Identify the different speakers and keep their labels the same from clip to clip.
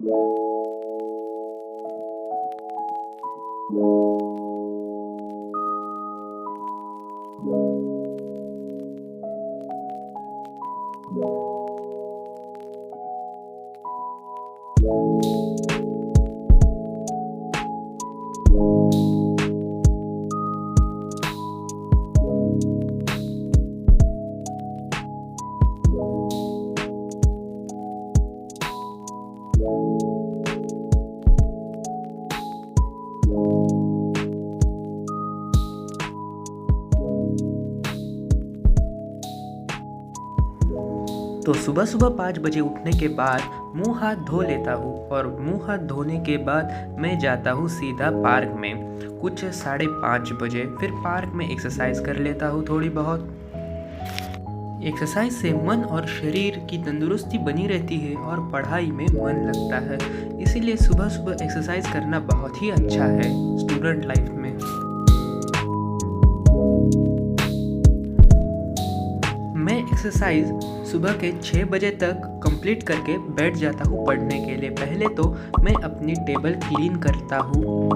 Speaker 1: तो सुबह सुबह 5 बजे उठने के बाद मुंह हाथ धो लेता हूँ और मुंह हाथ धोने के बाद मैं जाता हूँ सीधा पार्क में कुछ 5:30 बजे। फिर पार्क में एक्सरसाइज कर लेता हूँ थोड़ी बहुत। एक्सरसाइज से मन और शरीर की तंदुरुस्ती बनी रहती है और पढ़ाई में मन लगता है। इसीलिए सुबह सुबह एक्सरसाइज करना बहुत ही अच्छा है स्टूडेंट लाइफ में। मैं एक्सरसाइज सुबह के 6 बजे तक कंप्लीट करके बैठ जाता हूँ पढ़ने के लिए। पहले तो मैं अपनी टेबल क्लीन करता हूँ।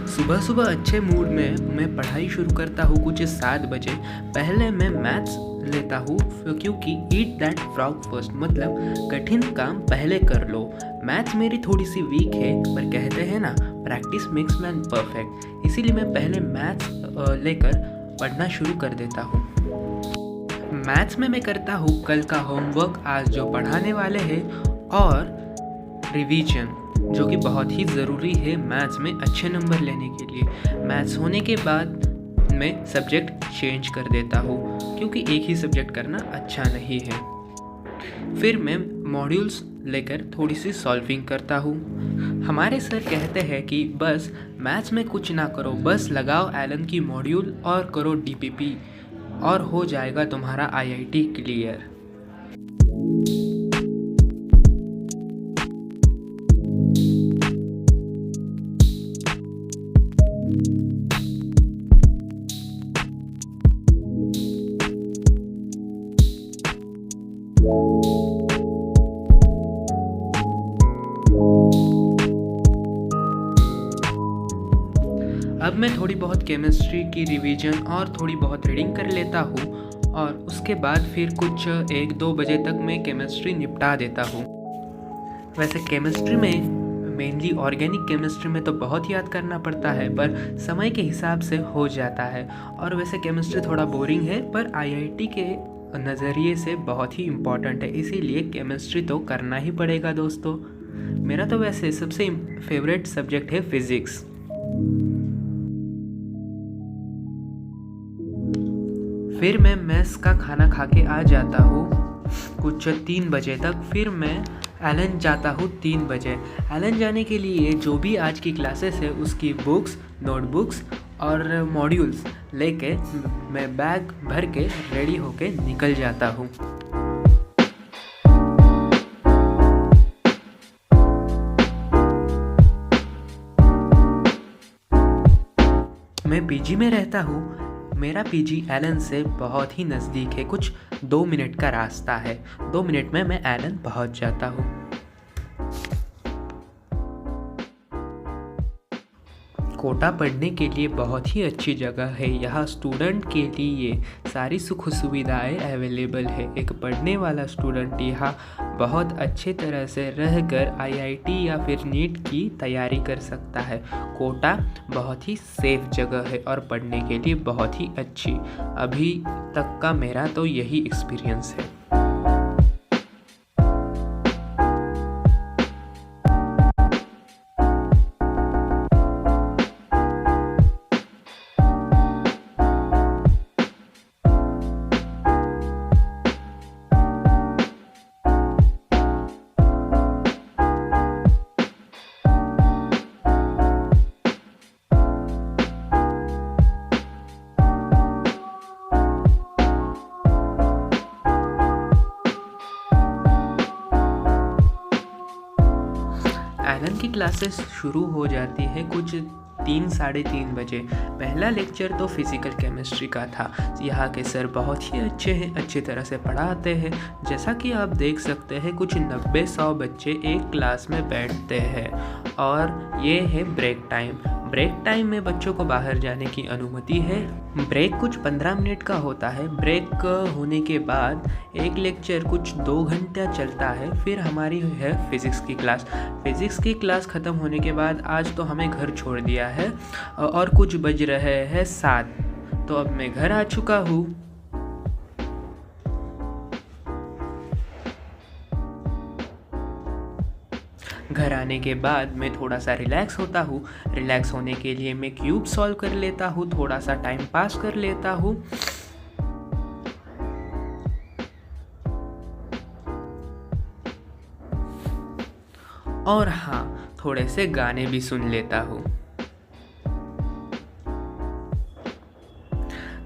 Speaker 1: सुबह सुबह अच्छे मूड में मैं पढ़ाई शुरू करता हूँ कुछ 7 बजे। पहले मैं मैथ्स लेता हूँ क्योंकि ईट दैट फ्रॉग फर्स्ट, मतलब कठिन काम पहले कर लो। मैथ्स मेरी थोड़ी सी वीक है, पर कहते हैं ना प्रैक्टिस मेक्स मैन परफेक्ट, इसीलिए मैं पहले मैथ्स लेकर पढ़ना शुरू कर देता हूँ। मैथ्स में मैं करता हूँ कल का होमवर्क, आज जो पढ़ाने वाले हैं, और रिवीजन जो कि बहुत ही ज़रूरी है मैथ्स में अच्छे नंबर लेने के लिए। मैथ्स होने के बाद मैं सब्जेक्ट चेंज कर देता हूँ क्योंकि एक ही सब्जेक्ट करना अच्छा नहीं है। फिर मैं मॉड्यूल्स लेकर थोड़ी सी सॉल्विंग करता हूँ। हमारे सर कहते हैं कि बस मैथ्स में कुछ ना करो, बस लगाओ एलन की मॉड्यूल और करो डीपीपी और हो जाएगा तुम्हारा आईआईटी क्लियर। अब मैं थोड़ी बहुत केमिस्ट्री की रिवीजन और थोड़ी बहुत रीडिंग कर लेता हूँ और उसके बाद फिर कुछ 1-2 बजे तक मैं केमिस्ट्री निपटा देता हूँ। वैसे केमिस्ट्री में मेनली ऑर्गेनिक केमिस्ट्री में तो बहुत याद करना पड़ता है, पर समय के हिसाब से हो जाता है। और वैसे केमिस्ट्री थोड़ा बोरिंग है, पर आईआईटी के नज़रिए से बहुत ही इम्पॉर्टेंट है, इसीलिए केमिस्ट्री तो करना ही पड़ेगा दोस्तों। मेरा तो वैसे सबसे फेवरेट सब्जेक्ट है फिज़िक्स। फिर मैं मेस का खाना खा के आ जाता हूँ कुछ 3 बजे तक। फिर मैं एलन जाता हूँ 3 बजे। एलन जाने के लिए जो भी आज की क्लासेस है उसकी बुक्स, नोटबुक्स और मॉड्यूल्स लेके मैं बैग भर के रेडी होके निकल जाता हूँ। मैं पीजी में रहता हूँ। मेरा पीजी एलन से बहुत ही नज़दीक है, कुछ 2 मिनट का रास्ता है। 2 मिनट में मैं एलन पहुँच जाता हूँ। कोटा पढ़ने के लिए बहुत ही अच्छी जगह है। यहाँ स्टूडेंट के लिए सारी सुख सुविधाएं अवेलेबल है। एक पढ़ने वाला स्टूडेंट यहाँ बहुत अच्छे तरह से रहकर आईआईटी या फिर नीट की तैयारी कर सकता है। कोटा बहुत ही सेफ जगह है और पढ़ने के लिए बहुत ही अच्छी। अभी तक का मेरा तो यही एक्सपीरियंस है। एलन की क्लासेस शुरू हो जाती है कुछ 3 साढ़े 3 बजे। पहला लेक्चर तो फिज़िकल केमिस्ट्री का था। यहाँ के सर बहुत ही अच्छे हैं, अच्छी तरह से पढ़ाते हैं। जैसा कि आप देख सकते हैं कुछ 90-100 बच्चे एक क्लास में बैठते हैं। और ये है ब्रेक टाइम। ब्रेक टाइम में बच्चों को बाहर जाने की अनुमति है। ब्रेक कुछ 15 मिनट का होता है। ब्रेक होने के बाद एक लेक्चर कुछ 2 घंटा चलता है। फिर हमारी है फिज़िक्स की क्लास। फिज़िक्स की क्लास ख़त्म होने के बाद आज तो हमें घर छोड़ दिया है और कुछ बज रहे हैं 7। तो अब मैं घर आ चुका हूँ। घर आने के बाद मैं थोड़ा सा रिलैक्स होता हूँ। रिलैक्स होने के लिए मैं क्यूब सॉल्व कर लेता हूँ, थोड़ा सा टाइम पास कर लेता हूँ। और हाँ, थोड़े से गाने भी सुन लेता हूँ।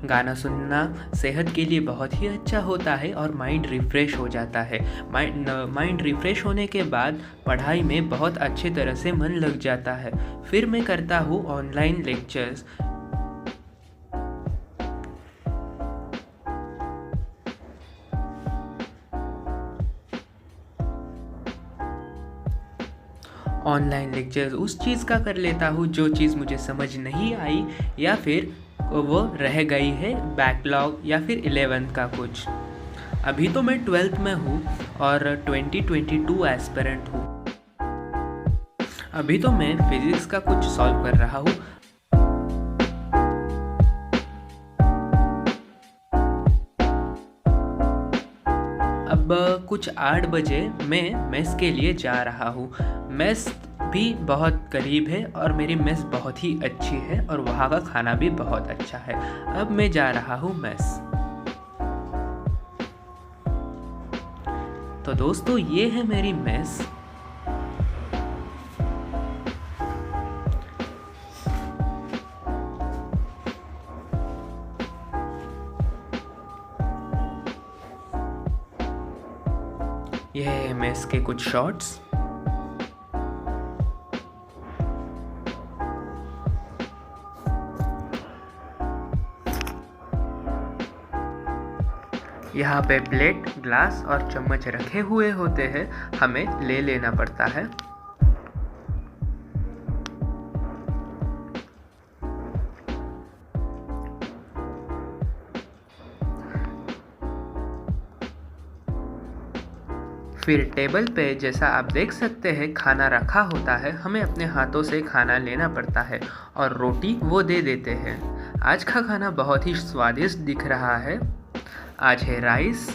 Speaker 1: गाना सुनना सेहत के लिए बहुत ही अच्छा होता है और माइंड रिफ़्रेश हो जाता है। माइंड रिफ़्रेश होने के बाद पढ़ाई में बहुत अच्छी तरह से मन लग जाता है। फिर मैं करता हूँ ऑनलाइन लेक्चर्स। ऑनलाइन लेक्चर्स उस चीज़ का कर लेता हूँ जो चीज़ मुझे समझ नहीं आई या फिर वो रह गई है, बैकलॉग या फिर 11th का कुछ। अभी तो मैं 12th में हूँ और 2022 एस्पिरेंट हूँ। अभी तो मैं फिज़िक्स का कुछ सॉल्व कर रहा हूँ। अब कुछ 8 बजे मैं मेस के लिए जा रहा हूँ। मेस भी बहुत करीब है और मेरी मेस बहुत ही अच्छी है और वहाँ का खाना भी बहुत अच्छा है। अब मैं जा रहा हूँ मेस। तो दोस्तों ये है मेरी मेस। यह है मेस के कुछ शॉट्स। यहाँ पे प्लेट, ग्लास और चम्मच रखे हुए होते हैं, हमें ले लेना पड़ता है। फिर टेबल पे जैसा आप देख सकते हैं खाना रखा होता है, हमें अपने हाथों से खाना लेना पड़ता है और रोटी वो दे देते हैं। आज का खाना बहुत ही स्वादिष्ट दिख रहा है। आज है राइस,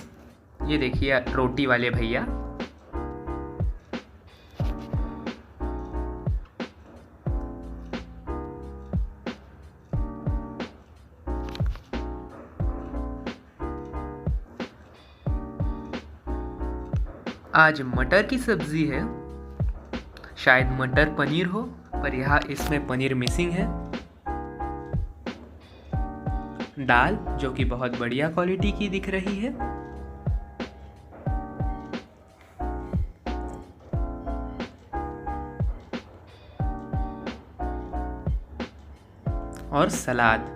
Speaker 1: ये देखिए रोटी वाले भैया। आज मटर की सब्जी है, शायद मटर पनीर हो, पर यहाँ इसमें पनीर मिसिंग है। दाल जो कि बहुत बढ़िया क्वालिटी की दिख रही है। और सलाद।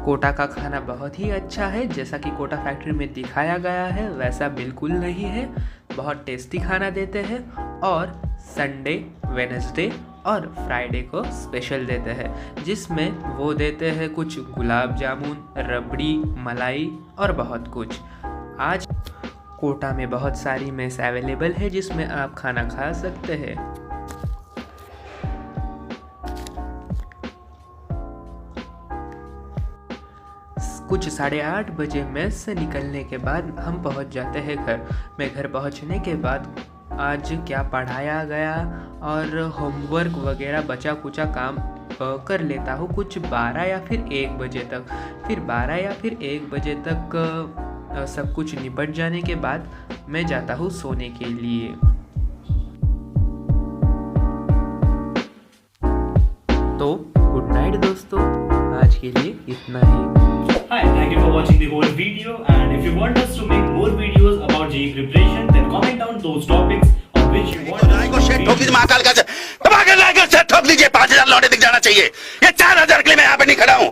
Speaker 1: कोटा का खाना बहुत ही अच्छा है, जैसा कि कोटा फैक्ट्री में दिखाया गया है वैसा बिल्कुल नहीं है। बहुत टेस्टी खाना देते हैं और संडे, वेडनेसडे और फ्राइडे को स्पेशल देते हैं, जिसमें वो देते हैं कुछ गुलाब जामुन, रबड़ी, मलाई और बहुत कुछ। आज कोटा में बहुत सारी मेस अवेलेबल है जिसमें आप खाना खा सकते हैं। कुछ 8:30 बजे मेस से निकलने के बाद हम पहुंच जाते हैं घर। मैं घर पहुंचने के बाद आज क्या पढ़ाया गया और होमवर्क वगैरह बचा कुचा काम कर लेता हूँ कुछ 12 या फिर 1 बजे तक। फिर 12 या फिर 1 बजे तक सब कुछ निपट जाने के बाद मैं जाता हूँ सोने के लिए। तो गुड नाइट दोस्तों। आज के लिए इतना ही।
Speaker 2: Hi, thank you for watching the whole video, and if you want us to make more videos about JEE preparation, then comment down those topics on which you want us to make
Speaker 3: ठोक दीजिए महाकाल का ठोक लीजिए 5,000 लौटे दिख जाना चाहिए। ये 4,000 के लिए मैं यहाँ पे नहीं खड़ा हूँ।